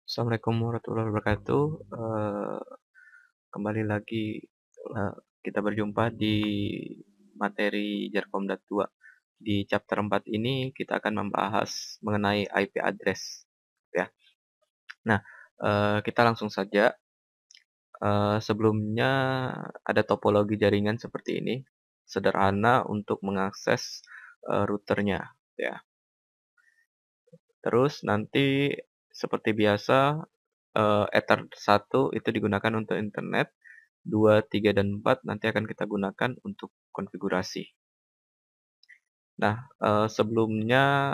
Assalamualaikum warahmatullahi wabarakatuh. Kembali lagi kita berjumpa di materi Jarkomdat 2. Di chapter 4 ini kita akan membahas mengenai IP address, ya. Nah, kita langsung saja. Sebelumnya ada topologi jaringan seperti ini, sederhana untuk mengakses routernya, ya. Terus nanti seperti biasa Ether 1 itu digunakan untuk internet, 2, 3, dan 4 nanti akan kita gunakan untuk konfigurasi. Nah, sebelumnya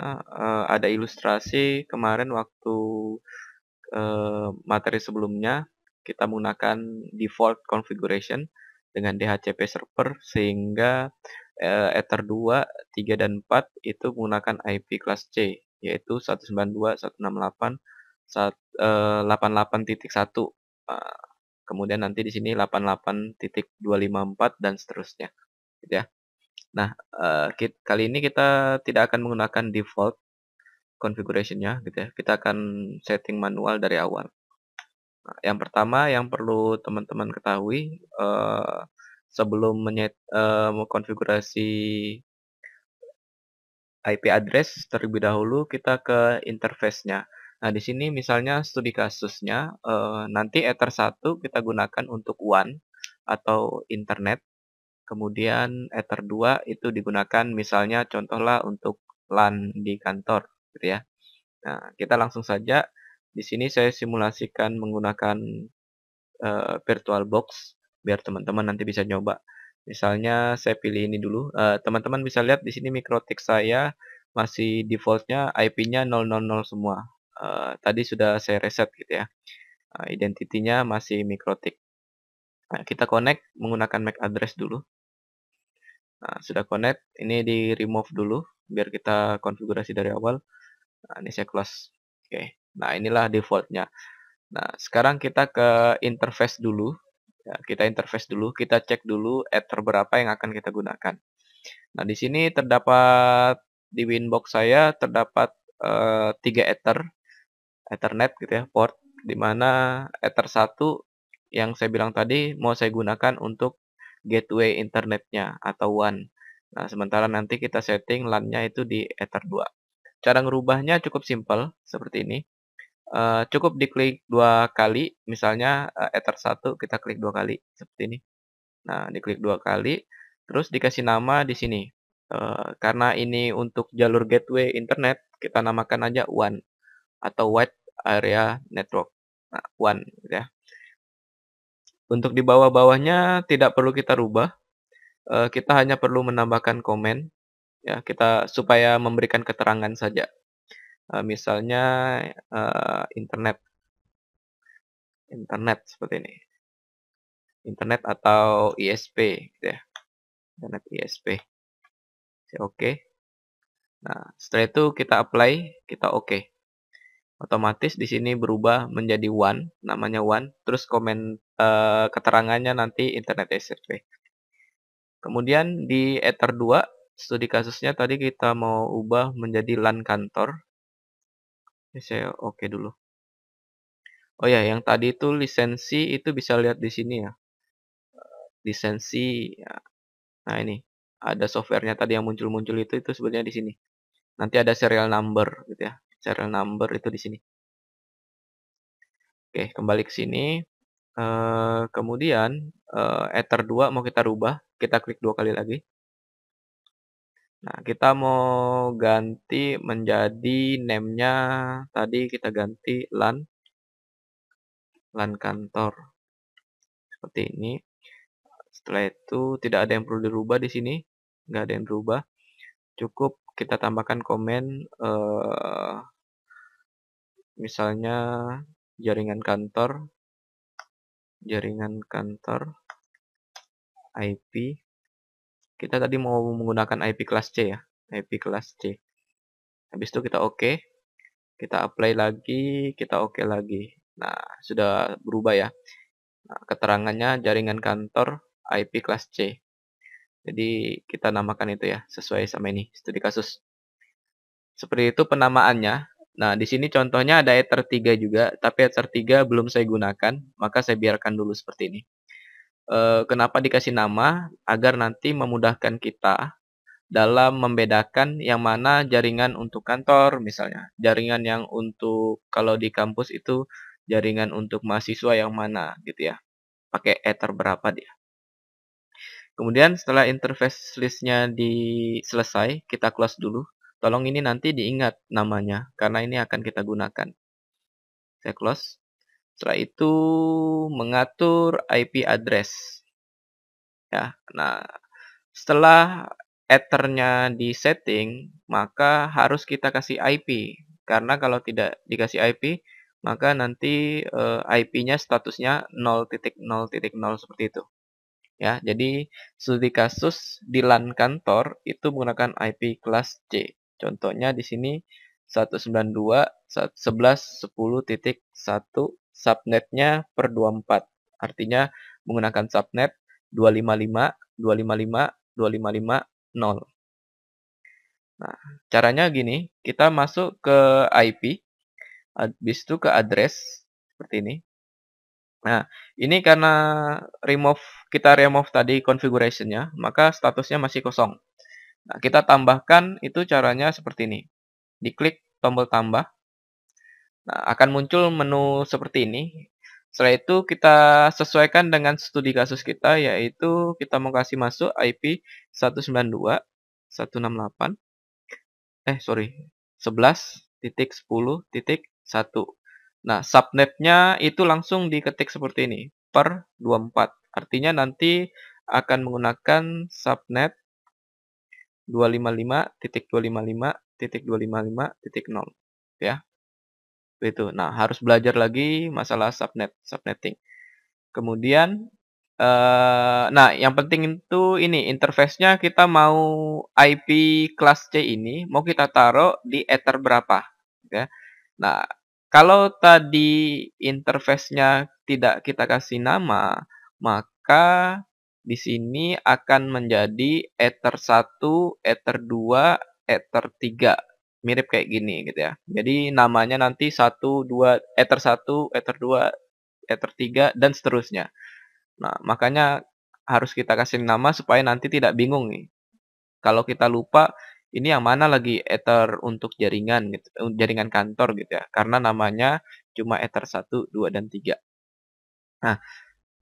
ada ilustrasi kemarin waktu materi sebelumnya kita menggunakan default configuration dengan DHCP server sehingga Ether 2, 3, dan 4 itu menggunakan IP kelas C yaitu 192.168.1, kemudian nanti di sini 88.254 dan seterusnya, gitu ya. Nah, kali ini kita tidak akan menggunakan default configuration-nya, gitu ya. Kita akan setting manual dari awal. Nah, yang pertama yang perlu teman-teman ketahui, sebelum mengkonfigurasi IP address terlebih dahulu kita ke interface-nya. Nah, di sini misalnya studi kasusnya, nanti Ether 1 kita gunakan untuk WAN atau internet, kemudian Ether 2 itu digunakan misalnya contohlah untuk LAN di kantor, gitu ya. Nah, kita langsung saja, di sini saya simulasikan menggunakan VirtualBox biar teman-teman nanti bisa nyoba. Misalnya saya pilih ini dulu, teman-teman bisa lihat di sini MikroTik saya masih default-nya IP-nya 000 semua. Tadi sudah saya reset gitu ya. Identity-nya masih MikroTik. Nah, kita connect menggunakan MAC address dulu. Nah, sudah connect, ini di remove dulu biar kita konfigurasi dari awal. Nah, ini saya close. Oke. Nah, inilah default-nya. Nah, sekarang kita ke interface dulu. Ya, kita interface dulu, kita cek dulu Ether berapa yang akan kita gunakan. Nah, di sini terdapat di Winbox saya terdapat 3 Ethernet gitu ya, port, di mana Ether 1 yang saya bilang tadi mau saya gunakan untuk gateway internetnya atau WAN. Nah, sementara nanti kita setting LAN-nya itu di Ether 2. Cara ngerubahnya cukup simpel seperti ini. Cukup diklik 2 kali, misalnya, Ether 1 kita klik 2 kali, seperti ini. Nah, diklik 2 kali, terus dikasih nama di sini. Karena ini untuk jalur gateway internet, kita namakan aja WAN atau Wide Area Network. Nah, WAN gitu ya. Untuk di bawah-bawahnya tidak perlu kita rubah, kita hanya perlu menambahkan komen, ya, kita supaya memberikan keterangan saja. Misalnya, internet internet seperti ini. Internet atau ISP gitu ya, internet ISP. Saya oke. Nah, setelah itu kita apply, kita oke. Otomatis di sini berubah menjadi WAN, namanya WAN, terus keterangannya nanti internet ISP. Kemudian di Ether 2, studi kasusnya tadi kita mau ubah menjadi LAN kantor. Ini saya oke dulu. Oh ya, yang tadi itu lisensi itu bisa lihat di sini ya. Lisensi ya. Nah, ini ada softwarenya tadi yang muncul-muncul itu sebenarnya di sini. Nanti ada serial number gitu ya. Serial number itu di sini. Oke, kembali ke sini. Kemudian Ether 2 mau kita rubah, kita klik 2 kali lagi. Nah, kita mau ganti menjadi name-nya tadi kita ganti LAN kantor. Seperti ini. Setelah itu tidak ada yang perlu dirubah di sini, nggak ada yang berubah. Cukup kita tambahkan komen, misalnya jaringan kantor IP. Kita tadi mau menggunakan IP kelas C ya, IP kelas C. Habis itu kita oke, kita apply lagi, kita oke lagi. Nah, sudah berubah ya. Nah, keterangannya jaringan kantor IP kelas C. Jadi kita namakan itu ya, sesuai sama ini, studi kasus. Seperti itu penamaannya. Nah, di sini contohnya ada Ether 3 juga, tapi Ether 3 belum saya gunakan, maka saya biarkan dulu seperti ini. Kenapa dikasih nama? Agar nanti memudahkan kita dalam membedakan yang mana jaringan untuk kantor misalnya, jaringan yang untuk kalau di kampus itu jaringan untuk mahasiswa yang mana gitu ya, pakai Ether berapa dia. Kemudian setelah interface list-nya selesai, kita close dulu. Tolong ini nanti diingat namanya, karena ini akan kita gunakan. Saya close. Setelah itu mengatur IP address. Ya, nah setelah Ether-nya di-setting, maka harus kita kasih IP. Karena kalau tidak dikasih IP, maka nanti IP-nya statusnya 0.0.0 seperti itu. Ya, jadi studi kasus di LAN kantor itu menggunakan IP kelas C. Contohnya di sini 192.11.10.1 subnetnya per 24. Artinya menggunakan subnet 255.255.255.0. Nah, caranya gini, kita masuk ke IP, habis itu ke address seperti ini. Nah, ini karena kita remove tadi configuration-nya, maka statusnya masih kosong. Nah, kita tambahkan itu caranya seperti ini. Diklik tombol tambah. Nah, akan muncul menu seperti ini. Setelah itu kita sesuaikan dengan studi kasus kita, yaitu kita mau kasih masuk IP 192.168, sorry, 11.10.1. Nah, subnetnya itu langsung diketik seperti ini, per 24. Artinya nanti akan menggunakan subnet 255.255.255.0 ya. Itu. Nah, harus belajar lagi masalah subnetting. Kemudian nah yang penting itu ini interface-nya kita mau IP kelas C ini mau kita taruh di Ether berapa, ya. Nah, kalau tadi interface-nya tidak kita kasih nama, maka di sini akan menjadi Ether 1, Ether 2, Ether 3. Mirip kayak gini gitu ya. Jadi namanya nanti 1, 2, Ether 1, Ether 2, Ether 3, dan seterusnya. Nah, makanya harus kita kasih nama supaya nanti tidak bingung nih. Kalau kita lupa, ini yang mana lagi Ether untuk jaringan gitu, jaringan kantor gitu ya. Karena namanya cuma Ether 1, 2, dan 3. Nah,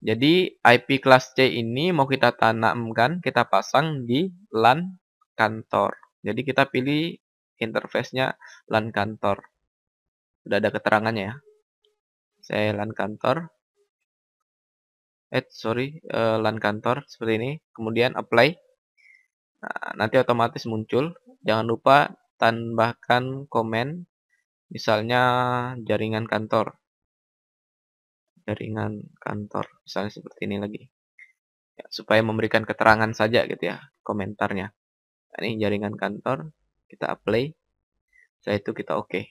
jadi IP kelas C ini mau kita tanamkan, kita pasang di LAN kantor. Jadi kita pilih interface-nya LAN kantor. Udah ada keterangannya ya. Saya LAN kantor. LAN kantor seperti ini. Kemudian apply. Nah, nanti otomatis muncul. Jangan lupa tambahkan komen. Misalnya jaringan kantor. Jaringan kantor. Misalnya seperti ini lagi. Ya, supaya memberikan keterangan saja gitu ya komentarnya. Nah, ini jaringan kantor. Kita apply. Setelah itu kita oke.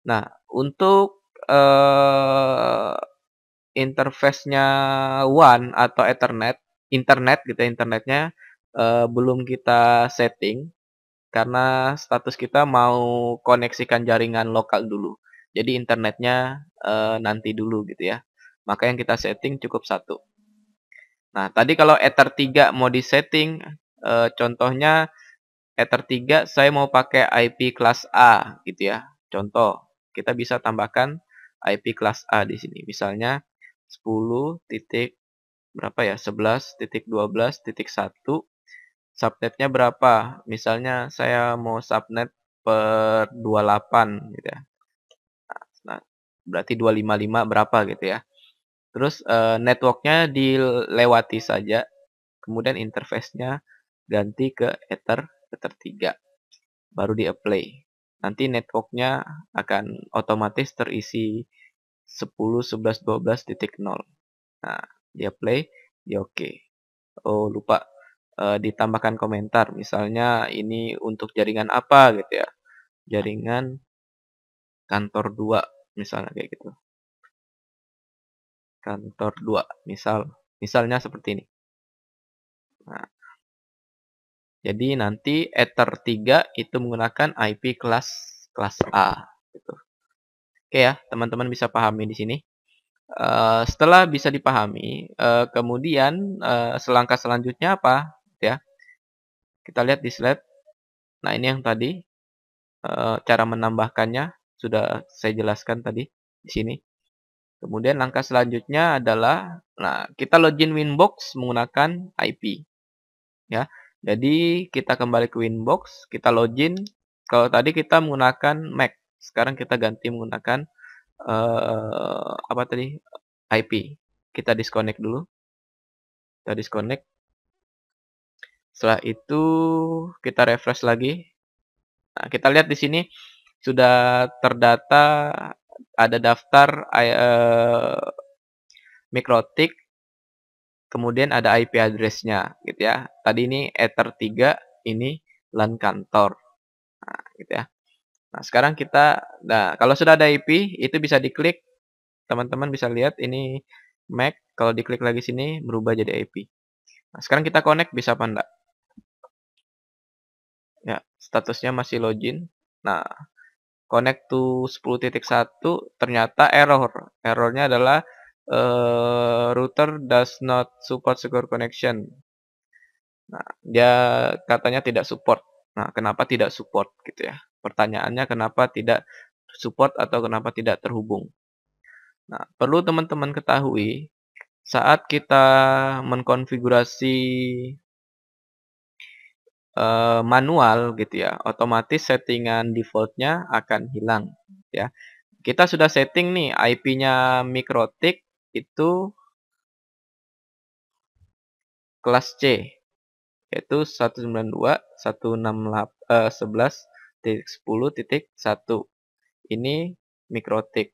Nah, untuk interface-nya WAN atau Ethernet, internet gitu ya, internetnya belum kita setting karena status kita mau koneksikan jaringan lokal dulu. Jadi internetnya nanti dulu gitu ya. Maka yang kita setting cukup satu. Nah, tadi kalau Ether 3 mau disetting, contohnya Ether 3 saya mau pakai IP kelas A gitu ya. Contoh, kita bisa tambahkan IP kelas A di sini. Misalnya 10 titik berapa ya? 11.12.1. Subnetnya berapa? Misalnya saya mau subnet per 28 gitu ya. Nah, berarti 255 berapa gitu ya. Terus networknya dilewati saja. Kemudian interface-nya ganti ke Ether 3. Baru di-apply. Nanti networknya akan otomatis terisi 10, 11, 12.0. Nah, di-apply, di oke. Oh, lupa ditambahkan komentar. Misalnya ini untuk jaringan apa gitu ya. Jaringan kantor 2 misalnya kayak gitu. Kantor 2 misalnya seperti ini. Nah, jadi nanti Ether 3 itu menggunakan IP kelas kelas A gitu. Oke ya, teman-teman bisa pahami di sini. Setelah bisa dipahami, kemudian, selangkah selanjutnya apa, ya, kita lihat di slide. Nah, ini yang tadi, cara menambahkannya sudah saya jelaskan tadi di sini. Kemudian langkah selanjutnya adalah, nah, kita login Winbox menggunakan IP, ya. Jadi kita kembali ke Winbox, kita login. Kalau tadi kita menggunakan Mac, sekarang kita ganti menggunakan, apa tadi, IP. Kita disconnect dulu, kita disconnect. Setelah itu kita refresh lagi. Nah, kita lihat di sini sudah terdata ada daftar mikrotik, kemudian ada IP address-nya gitu ya. Tadi ini Ether 3, ini LAN kantor. Nah, gitu ya. Nah, sekarang kalau sudah ada IP, itu bisa diklik, teman-teman bisa lihat ini MAC, kalau diklik lagi sini berubah jadi IP. Nah, sekarang kita connect bisa apa enggak? Ya, statusnya masih login. Nah, connect to 10.1 ternyata error. Errornya adalah router does not support secure connection. Nah, dia katanya tidak support. Nah, kenapa tidak support gitu ya? Pertanyaannya kenapa tidak support atau kenapa tidak terhubung? Nah, perlu teman-teman ketahui saat kita mengkonfigurasi manual gitu ya, otomatis settingan default-nya akan hilang ya. Kita sudah setting nih IP-nya MikroTik itu kelas C, yaitu 192.168.11.10.1. Ini MikroTik.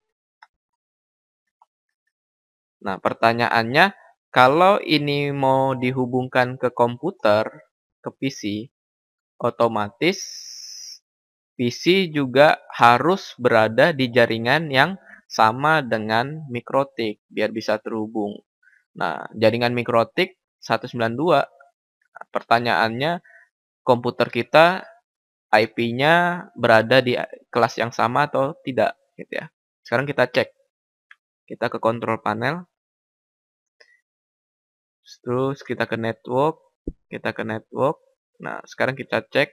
Nah, pertanyaannya, kalau ini mau dihubungkan ke komputer, ke PC, otomatis PC juga harus berada di jaringan yang sama dengan MikroTik biar bisa terhubung. Nah, jaringan MikroTik 192. Nah, pertanyaannya, komputer kita IP-nya berada di kelas yang sama atau tidak gitu ya. Sekarang kita cek. Kita ke control panel, terus kita ke network, kita ke network. Nah, sekarang kita cek.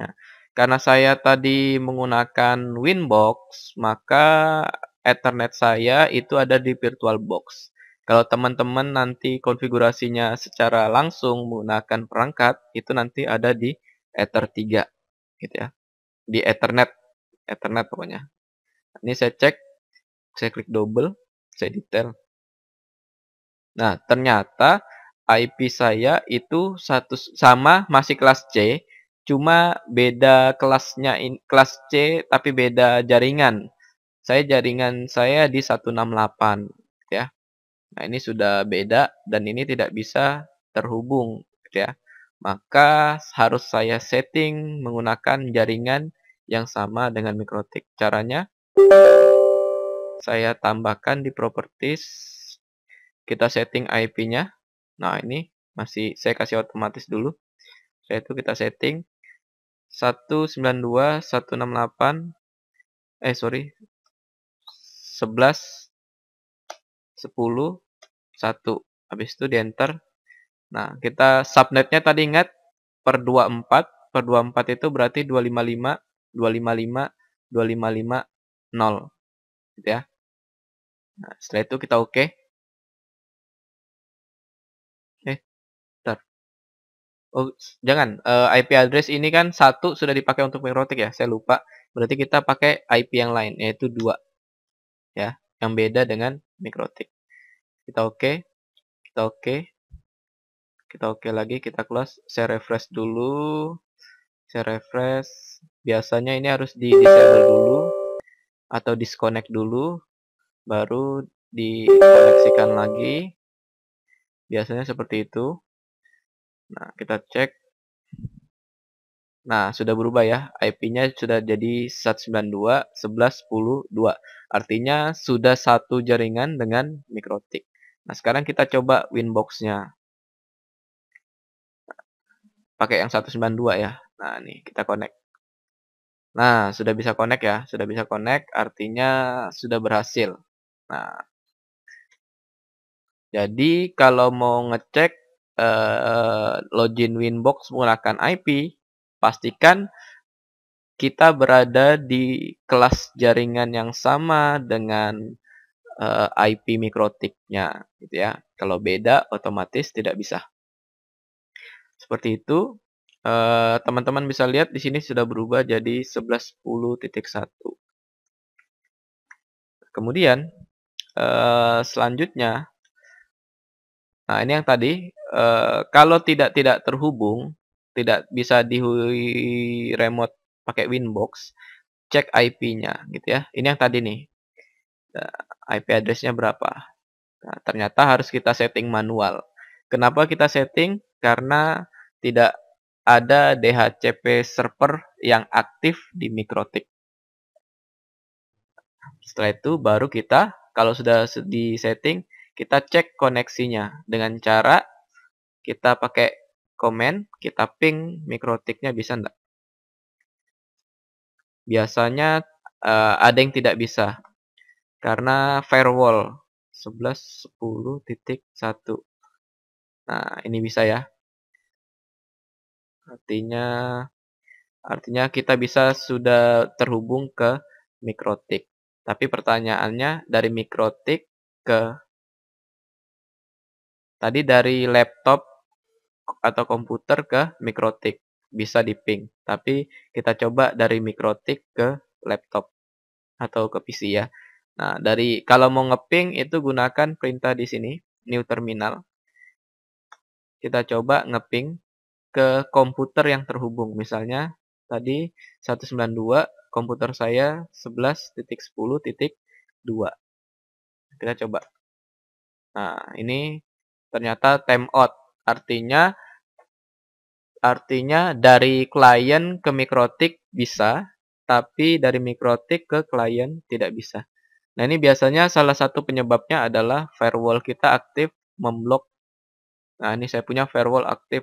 Nah, karena saya tadi menggunakan Winbox, maka Ethernet saya itu ada di VirtualBox. Kalau teman-teman nanti konfigurasinya secara langsung menggunakan perangkat, itu nanti ada di Ether 3 gitu ya. Di Ethernet, Ethernet pokoknya. Ini saya cek, saya klik double, saya detail. Nah, ternyata IP saya itu satu sama, masih kelas C, cuma beda kelasnya, kelas C tapi beda jaringan. Jaringan saya di 168 ya. Nah, ini sudah beda dan ini tidak bisa terhubung gitu ya. Maka harus saya setting menggunakan jaringan yang sama dengan MikroTik. Caranya saya tambahkan di properties, kita setting IP-nya. Nah, ini masih saya kasih otomatis dulu. Saya itu kita setting 192.168, sorry, 11.10.1. Habis itu di enter. Nah, kita subnetnya tadi ingat per 24. Per 24 itu berarti 255, 255, 255, 0 gitu ya. Nah, setelah itu kita oke. Bentar. Oh, jangan, IP address ini kan 1 sudah dipakai untuk MikroTik ya, saya lupa. Berarti kita pakai IP yang lain, yaitu 2 ya, yang beda dengan MikroTik. Kita oke, kita oke, kita oke lagi, kita close, saya refresh dulu, saya refresh. Biasanya ini harus di-disable dulu atau disconnect dulu, baru dikoneksikan lagi. Biasanya seperti itu. Nah, kita cek. Nah, sudah berubah ya. IP-nya sudah jadi 192.11.10.2. Artinya sudah satu jaringan dengan MikroTik. Nah, sekarang kita coba Winbox-nya. Pakai yang 192 ya. Nah, nih kita connect. Nah, sudah bisa connect ya, sudah bisa connect artinya sudah berhasil. Nah, jadi kalau mau ngecek, login Winbox menggunakan IP, pastikan kita berada di kelas jaringan yang sama dengan, IP mikrotiknya gitu ya. Kalau beda otomatis tidak bisa. Seperti itu, teman-teman bisa lihat di sini sudah berubah jadi 11.10.1. Kemudian, selanjutnya, nah ini yang tadi, kalau tidak terhubung, tidak bisa remote pakai Winbox, cek IP-nya gitu ya. Ini yang tadi nih, IP address-nya berapa. Nah, ternyata harus kita setting manual. Kenapa kita setting? Karena tidak ada DHCP server yang aktif di Mikrotik. Setelah itu baru kita, kalau sudah di setting, kita cek koneksinya dengan cara kita pakai komen, kita ping Mikrotiknya bisa enggak. Biasanya ada yang tidak bisa karena firewall 11.10.1. Nah, ini bisa ya. Artinya artinya kita bisa sudah terhubung ke Mikrotik. Tapi pertanyaannya dari Mikrotik ke tadi dari laptop atau komputer ke Mikrotik bisa di-ping. Tapi kita coba dari Mikrotik ke laptop atau ke PC ya. Nah, dari kalau mau ngeping itu gunakan perintah di sini, new terminal. Kita coba ngeping ke komputer yang terhubung. Misalnya tadi 192 komputer saya 11.10.2. Kita coba. Nah, ini ternyata timeout. Artinya artinya dari klien ke Mikrotik bisa, tapi dari Mikrotik ke klien tidak bisa. Nah, ini biasanya salah satu penyebabnya adalah firewall kita aktif memblok. Nah, ini saya punya firewall aktif.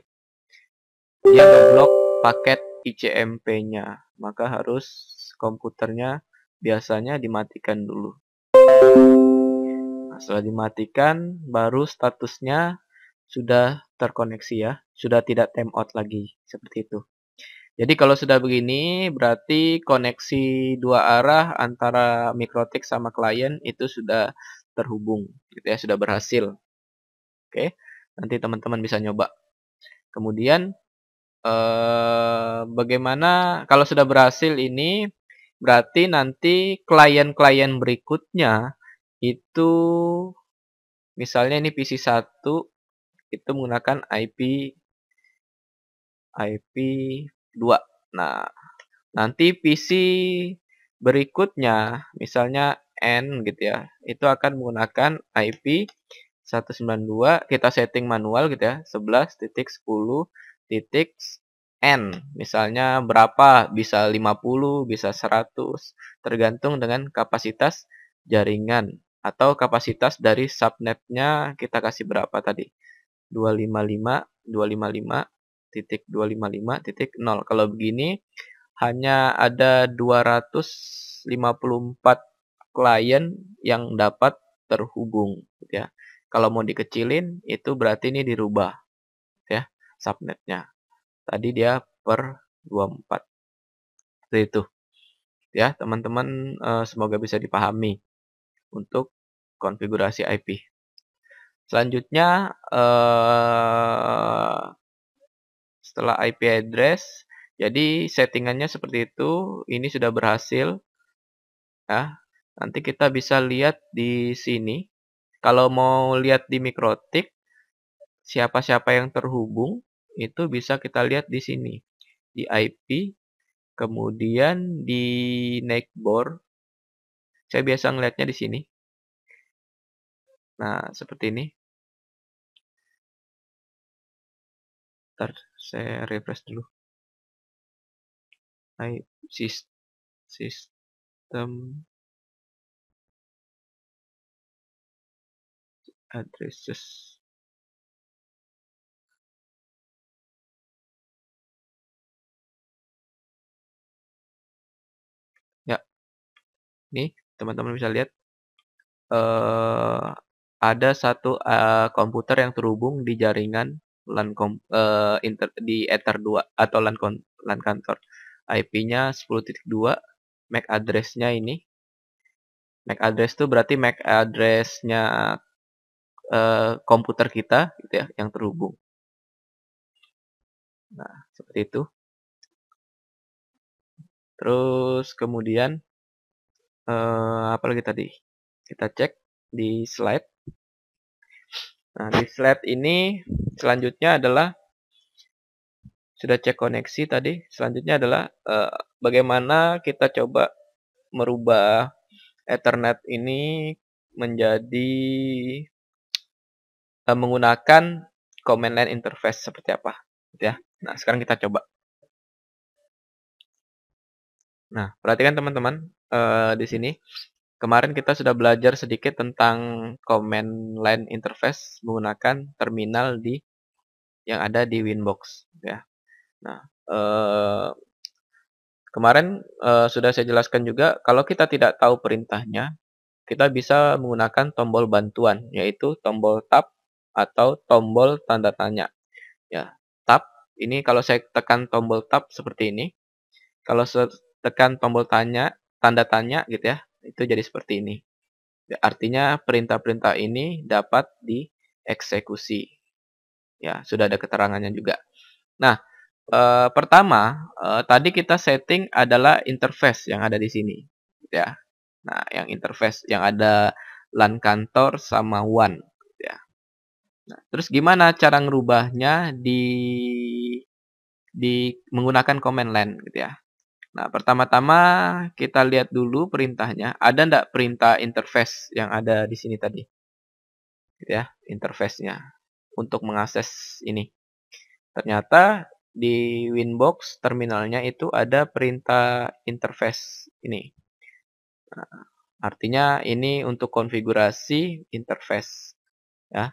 Dia ngeblok paket ICMP-nya. Maka harus komputernya biasanya dimatikan dulu. Nah, setelah dimatikan, baru statusnya sudah terkoneksi ya. Sudah tidak timeout lagi. Seperti itu. Jadi kalau sudah begini, berarti koneksi dua arah antara Mikrotik sama klien itu sudah terhubung, gitu ya, sudah berhasil. Oke, nanti teman-teman bisa nyoba. Kemudian, bagaimana kalau sudah berhasil ini, berarti nanti klien-klien berikutnya itu, misalnya ini PC 1 itu menggunakan IP 2. Nah, nanti PC berikutnya, misalnya N gitu ya, itu akan menggunakan IP 192, kita setting manual gitu ya, 11.10.N. Misalnya berapa, bisa 50, bisa 100, tergantung dengan kapasitas jaringan atau kapasitas dari subnetnya kita kasih berapa tadi. 255.255.255.0. Kalau begini hanya ada 254 klien yang dapat terhubung gitu ya. Kalau mau dikecilin itu berarti ini dirubah ya subnetnya. Tadi dia per 24. Seperti itu ya teman-teman, semoga bisa dipahami untuk konfigurasi IP. Selanjutnya setelah IP address, jadi settingannya seperti itu, ini sudah berhasil ya. Nanti kita bisa lihat di sini, kalau mau lihat di Mikrotik, siapa-siapa yang terhubung, itu bisa kita lihat di sini, di IP, kemudian di Neighbor, saya biasa ngelihatnya di sini. Nah, seperti ini. Ntar saya refresh dulu. Sistem addresses. Nih, teman-teman bisa lihat, ada satu, komputer yang terhubung di jaringan di Ether 2 atau LAN kantor. IP-nya 10.2, MAC address-nya ini, MAC address itu berarti MAC address-nya, komputer kita gitu ya, yang terhubung. Nah, seperti itu. Terus kemudian, apalagi tadi? Kita cek di slide. Nah, di slide ini selanjutnya adalah sudah cek koneksi tadi, selanjutnya adalah, bagaimana kita coba merubah Ethernet ini menjadi, menggunakan command line interface seperti apa, gitu ya. Nah, sekarang kita coba. Nah, perhatikan teman-teman, di sini kemarin kita sudah belajar sedikit tentang command line interface menggunakan terminal yang ada di Winbox, gitu ya. Nah, kemarin, sudah saya jelaskan juga kalau kita tidak tahu perintahnya, kita bisa menggunakan tombol bantuan, yaitu tombol tab atau tombol tanda tanya. Ya, tab ini kalau saya tekan tombol tab seperti ini, kalau tekan tombol tanda tanya gitu ya, itu jadi seperti ini. Ya, artinya perintah-perintah ini dapat dieksekusi. Ya, sudah ada keterangannya juga. Nah, pertama, tadi kita setting adalah interface yang ada di sini, gitu ya. Nah, yang interface yang ada LAN kantor sama WAN, gitu ya. Nah, terus gimana cara ngerubahnya di menggunakan command line, gitu ya. Nah, pertama-tama kita lihat dulu perintahnya, ada ndak perintah interface yang ada di sini tadi, gitu ya, interface-nya untuk mengakses ini. Ternyata di Winbox terminalnya itu ada perintah interface ini. Nah, artinya ini untuk konfigurasi interface ya.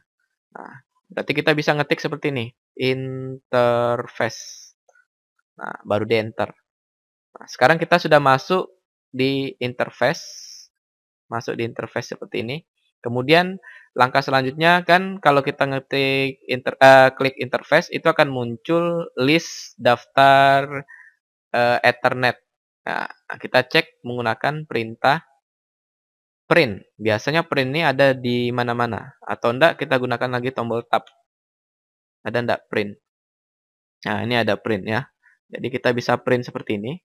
Nah, berarti kita bisa ngetik seperti ini, interface. Nah, baru di enter. Nah, sekarang kita sudah masuk di interface seperti ini. Kemudian langkah selanjutnya kan kalau kita ngetik klik interface itu akan muncul list daftar, Ethernet. Nah, kita cek menggunakan perintah print. Biasanya print ini ada di mana-mana atau enggak kita gunakan lagi tombol tab. Ada enggak print? Nah, ini ada print ya. Jadi kita bisa print seperti ini.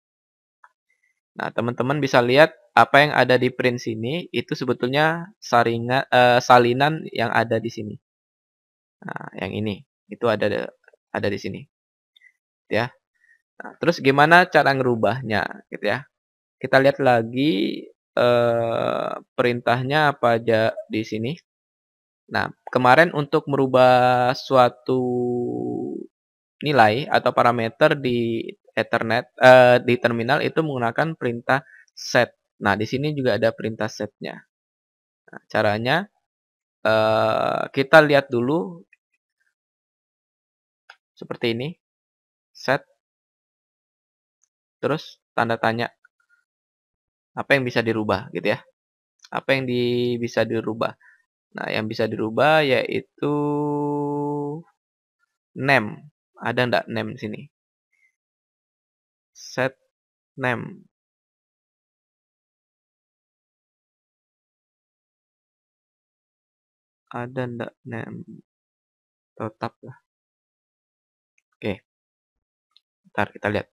Nah, teman-teman bisa lihat apa yang ada di print sini itu sebetulnya salinan yang ada di sini. Nah, yang ini itu ada di sini, ya. Nah, terus gimana cara ngerubahnya, gitu ya. Kita lihat lagi perintahnya apa aja di sini. Nah, kemarin untuk merubah suatu nilai atau parameter di Ethernet di terminal itu menggunakan perintah set. Nah, di sini juga ada perintah setnya. Nah, caranya, kita lihat dulu seperti ini, set, terus tanda tanya, apa yang bisa dirubah gitu ya, apa yang bisa dirubah. Nah, yang bisa dirubah yaitu name, ada ndak name di sini? Set name, ada ndak name? Tetap lah. Oke, bentar kita lihat.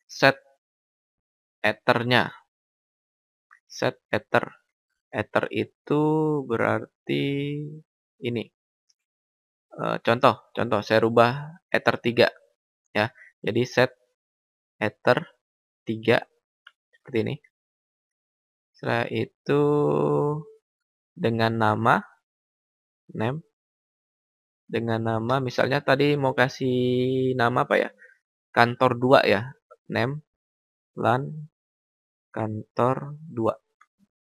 Set ether-nya, set ether. Ether itu berarti ini, contoh saya rubah ether 3 ya. Jadi set ether 3 seperti ini. Setelah itu dengan nama name, dengan nama misalnya tadi mau kasih nama apa ya? Kantor 2 ya. Name LAN kantor 2.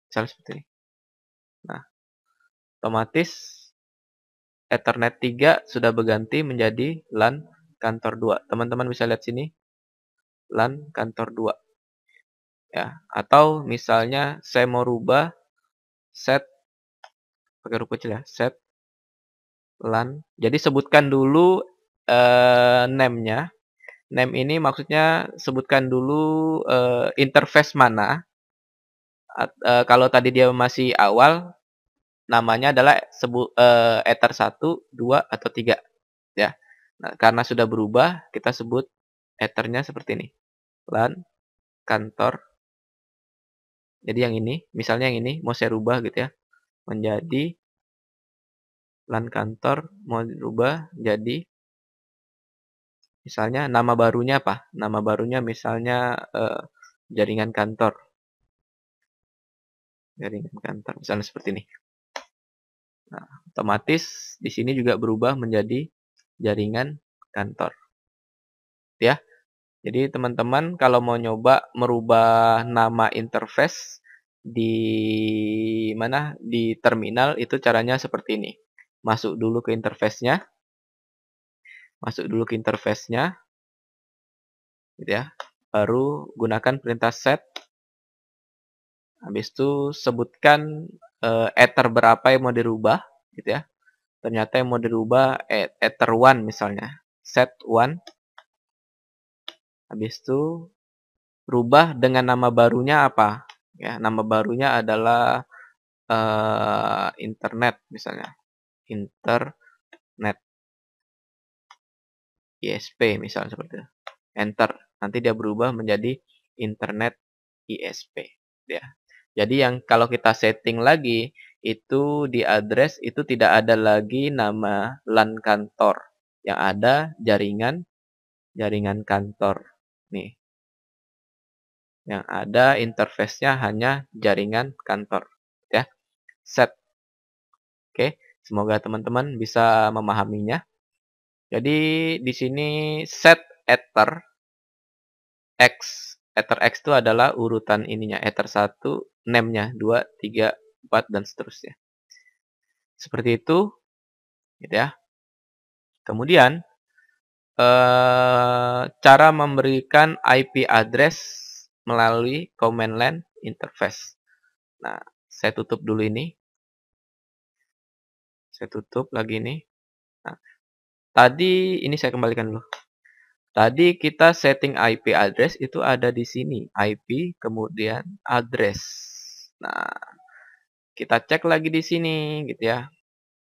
Misalnya seperti ini. Nah, otomatis Ethernet 3 sudah berganti menjadi LAN kantor 2. Teman-teman bisa lihat sini, LAN kantor 2. ya. Atau misalnya saya mau rubah set pakai huruf kecil ya, set LAN. Jadi sebutkan dulu, name-nya. Name ini maksudnya sebutkan dulu, interface mana, kalau tadi dia masih awal, namanya adalah ether 1, 2, atau 3, ya. Nah, karena sudah berubah, kita sebut ethernya seperti ini, LAN kantor. Jadi yang ini, misalnya yang ini mau saya rubah gitu ya, menjadi LAN kantor, mau dirubah jadi misalnya nama barunya apa? Nama barunya misalnya, jaringan kantor, misalnya seperti ini. Nah, otomatis di sini juga berubah menjadi jaringan kantor, ya. Jadi teman-teman kalau mau nyoba merubah nama interface di mana, di terminal itu caranya seperti ini. Masuk dulu ke interface-nya, gitu ya. Baru gunakan perintah set, habis itu sebutkan, ether berapa yang mau dirubah, gitu ya. Ternyata yang mau dirubah ether 1 misalnya, set 1, habis itu rubah dengan nama barunya apa, ya, nama barunya adalah, internet misalnya, internet ISP misalnya seperti itu. Enter, nanti dia berubah menjadi internet ISP, ya. Jadi yang kalau kita setting lagi, itu di address itu tidak ada lagi nama LAN kantor, yang ada jaringan jaringan kantor, nih. Yang ada interface-nya hanya jaringan kantor, ya. Set. Oke, semoga teman-teman bisa memahaminya. Jadi di sini set ether X. Ether X itu adalah urutan ininya, ether 1, name-nya, 2, 3, 4, dan seterusnya. Seperti itu, gitu ya. Kemudian, cara memberikan IP address melalui command line interface. Nah, saya tutup dulu ini. Saya tutup lagi ini. Nah, tadi ini saya kembalikan dulu. Tadi kita setting IP address itu ada di sini, IP kemudian address. Nah, kita cek lagi di sini gitu ya.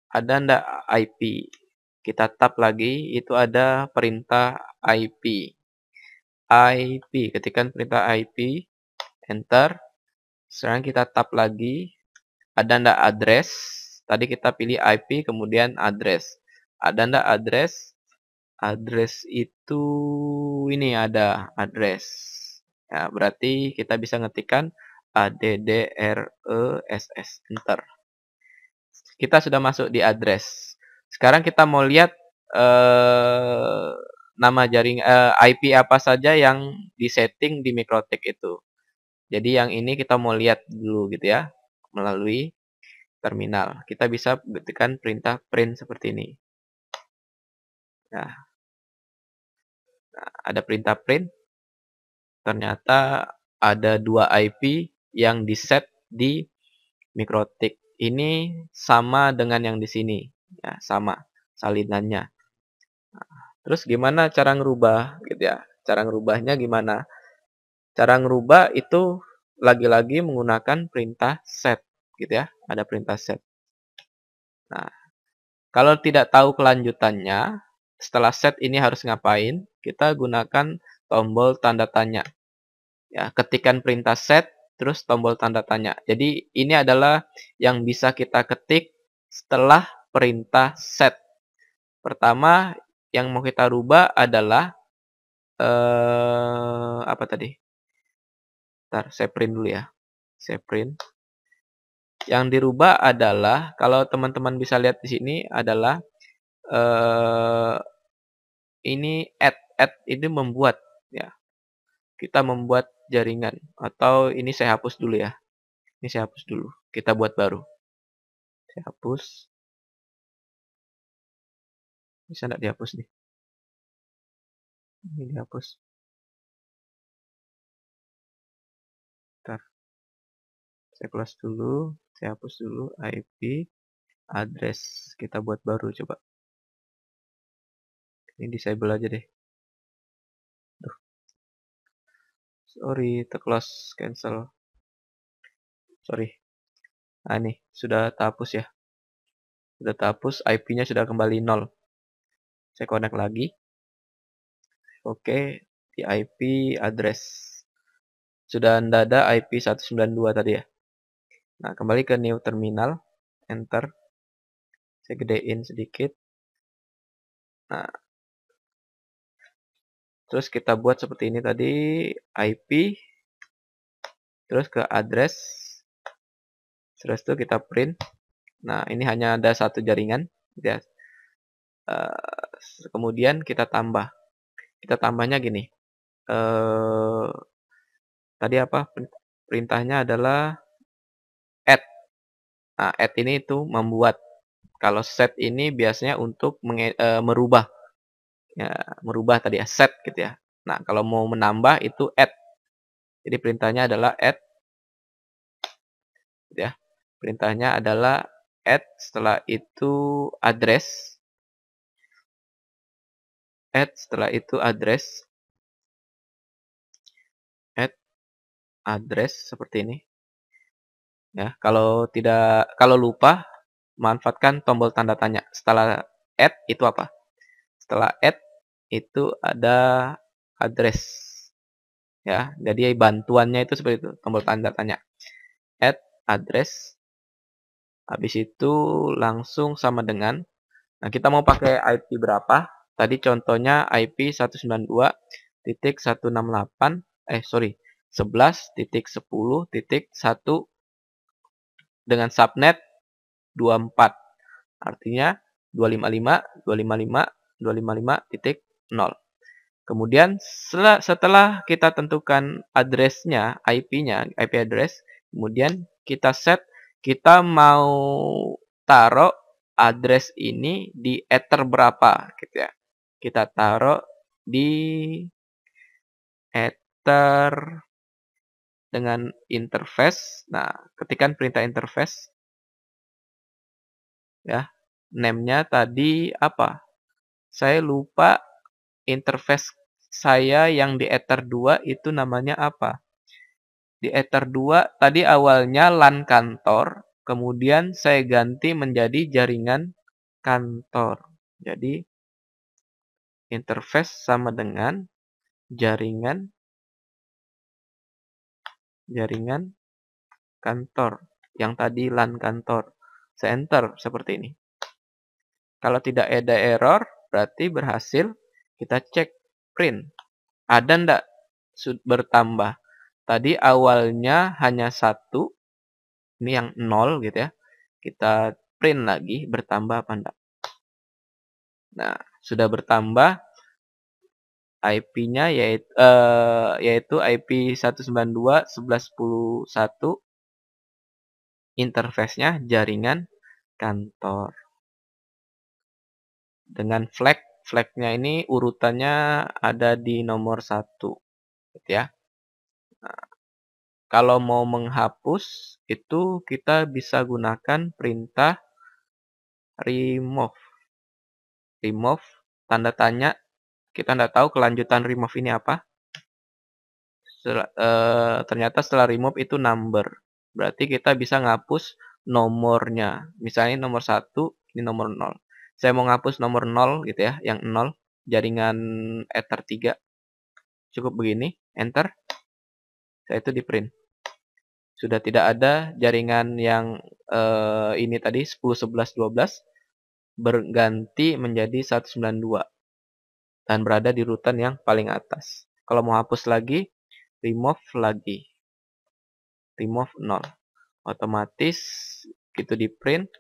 Ada ndak IP? Kita tap lagi, itu ada perintah IP. IP, ketikkan perintah IP, enter. Sekarang kita tap lagi, ada ndak address? Tadi kita pilih IP kemudian address. Ada ndak address? Address itu ini ada address. Ya, berarti kita bisa ngetikkan address, enter. Kita sudah masuk di address. Sekarang kita mau lihat eh, nama jaring IP apa saja yang disetting di Mikrotik itu. Jadi yang ini kita mau lihat dulu gitu ya, melalui terminal. Kita bisa ketikkan perintah print seperti ini. Nah, ada perintah print. Ternyata ada 2 IP yang di-set di Mikrotik. Ini sama dengan yang di sini, ya, sama salinannya. Terus gimana cara ngerubah gitu ya? Cara ngerubahnya gimana? Cara ngerubah itu lagi-lagi menggunakan perintah set gitu ya. Ada perintah set. Nah, kalau tidak tahu kelanjutannya, setelah set ini harus ngapain? Kita gunakan tombol tanda tanya. Ya, ketikkan perintah set, terus tombol tanda tanya. Jadi ini adalah yang bisa kita ketik setelah perintah set. Pertama, yang mau kita rubah adalah apa tadi? Bentar, saya print dulu ya. Saya print. Yang dirubah adalah kalau teman-teman bisa lihat di sini adalah eh, ini add ini membuat ya. Kita membuat jaringan atau ini saya hapus dulu ya. Ini saya hapus dulu. Kita buat baru. Saya hapus. Bisa nggak dihapus nih? Ini dihapus. Saya close dulu, saya hapus dulu IP address. Kita buat baru coba. Ini disable aja deh. Duh, sorry, close cancel. Sorry. Nah, ini sudah terhapus ya. Sudah terhapus, IP-nya sudah kembali 0. Saya connect lagi. Oke, di IP address. Sudah tidak ada IP 192 tadi ya. Nah, kembali ke new terminal. Enter. Saya gedein sedikit. Nah, terus kita buat seperti ini tadi. IP. Terus ke address. Terus itu kita print. Nah, ini hanya ada satu jaringan. Ya. Kemudian kita tambah. Kita tambahnya gini. Tadi apa? Perintahnya adalah add. Nah, add ini itu membuat. Kalau set ini biasanya untuk merubah. Ya, merubah tadi ya, set gitu ya. Nah, kalau mau menambah itu add. Jadi perintahnya adalah add. Gitu ya. Perintahnya adalah add, setelah itu address. Add, setelah itu address. Add, address, seperti ini. Ya, kalau lupa, manfaatkan tombol tanda tanya. Setelah add itu apa? Setelah add itu ada address. Ya, jadi bantuannya itu seperti itu, tombol tanda tanya. Add address. Habis itu langsung sama dengan, nah kita mau pakai IP berapa? Tadi contohnya IP 192.168, sorry, 11.10.1 dengan subnet 24. Artinya 255.255.255.0. Kemudian setelah kita tentukan address-nya, IP-nya, IP address, kemudian kita set, kita mau taruh address ini di ether berapa gitu ya. Kita taruh di ether dengan interface. Nah, ketikkan perintah interface ya. Name-nya tadi apa? Saya lupa interface saya yang di ether 2 itu namanya apa? Di ether 2 tadi awalnya LAN kantor, kemudian saya ganti menjadi jaringan kantor. Jadi interface sama dengan jaringan kantor. Yang tadi LAN kantor. Saya enter seperti ini. Kalau tidak ada error, berarti berhasil. Kita cek print. Ada ndak bertambah? Tadi awalnya hanya 1. Ini yang 0 gitu ya. Kita print lagi, bertambah apa enggak. Nah, sudah bertambah. IP-nya yaitu IP 192.11.10.1. Interface-nya jaringan kantor. Dengan flag. Flag-nya ini urutannya ada di nomor 1. Gitu ya. Nah, kalau mau menghapus, itu kita bisa gunakan perintah remove. Remove, tanda tanya. Kita tidak tahu kelanjutan remove ini apa. Ternyata setelah remove itu number. Berarti kita bisa ngapus nomornya. Misalnya nomor 1, ini nomor 0. Saya mau ngapus nomor 0 gitu ya, yang 0. Jaringan ether 3. Cukup begini, enter. Saya itu di print. Sudah tidak ada jaringan yang ini tadi 10, 11, 12 berganti menjadi 192 dan berada di rutan yang paling atas. Kalau mau hapus lagi, remove lagi. Remove 0. Otomatis itu di print,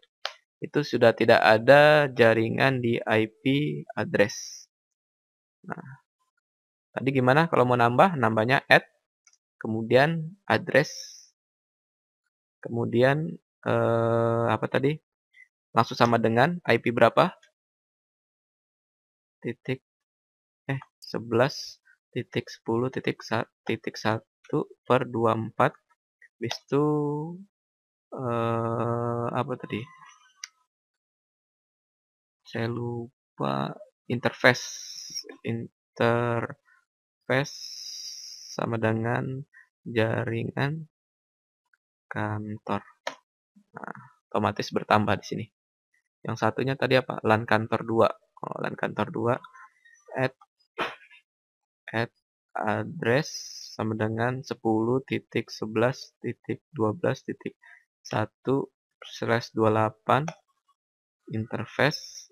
itu sudah tidak ada jaringan di IP address. Nah, tadi gimana kalau mau nambah? Nambahnya add, kemudian address, kemudian apa tadi? Langsung sama dengan IP berapa? 11.10.1/24. Habis itu Apa tadi? Saya lupa. Interface. Interface sama dengan jaringan kantor. Nah, otomatis bertambah di sini. Yang satunya tadi apa? LAN kantor 2. Oh, LAN kantor 2 add add address sama dengan 10.11.12.1/28 interface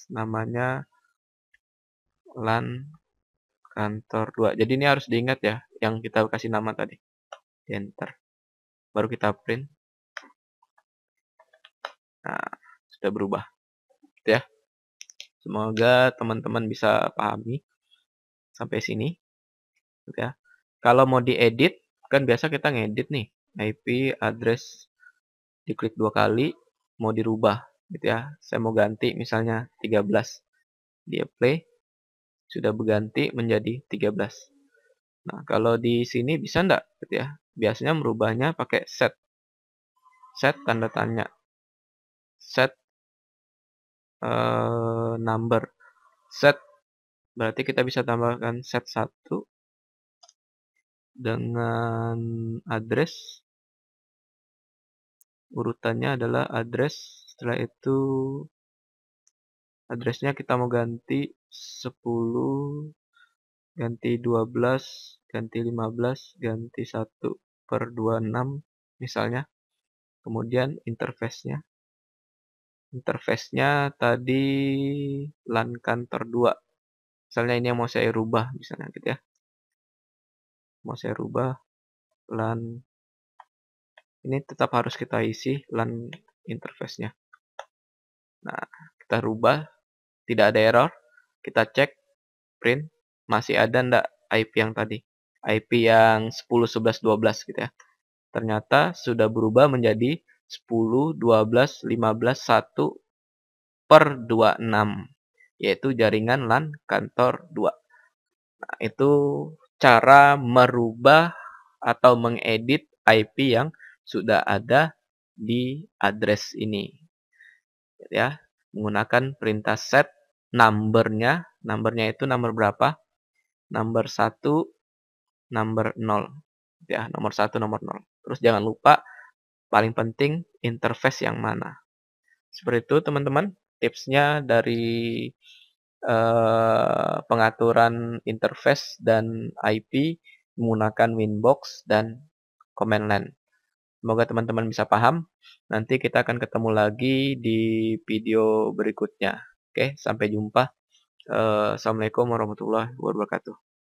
namanya LAN kantor 2. Jadi ini harus diingat ya yang kita kasih nama tadi. Enter. Baru kita print. Nah, sudah berubah. Gitu ya. Semoga teman-teman bisa pahami sampai sini. Gitu ya. Kalau mau diedit, kan biasa kita ngedit nih. IP address diklik 2 kali, mau dirubah gitu ya. Saya mau ganti misalnya 13. Di apply, sudah berganti menjadi 13. Nah, kalau di sini bisa enggak gitu ya. Biasanya merubahnya pakai set. Set tanda tanya. Set number. Set berarti kita bisa tambahkan set 1 dengan address. Urutannya adalah address. Setelah itu addressnya kita mau ganti 10, ganti 12, ganti 15, ganti 1/26 misalnya. Kemudian interface-nya. Interface-nya tadi LAN kantor 2. Misalnya ini yang mau saya rubah misalnya gitu ya. Mau saya rubah LAN. Ini tetap harus kita isi LAN interface-nya. Nah, kita rubah, tidak ada error. Kita cek print, masih ada ndak IP yang tadi? IP yang 10, 11, 12 gitu ya. Ternyata sudah berubah menjadi 10, 12, 15, 1/26, yaitu jaringan LAN kantor 2. Nah, itu cara merubah atau mengedit IP yang sudah ada di address ini. Ya, menggunakan perintah set number-nya. Number-nya itu nomor berapa? Nomor 1, nomor 0. Ya, nomor 1, nomor 0. Terus jangan lupa paling penting interface yang mana. Seperti itu teman-teman, tipsnya dari pengaturan interface dan IP menggunakan Winbox dan command line. Semoga teman-teman bisa paham. Nanti kita akan ketemu lagi di video berikutnya. Oke, sampai jumpa. Assalamualaikum warahmatullahi wabarakatuh.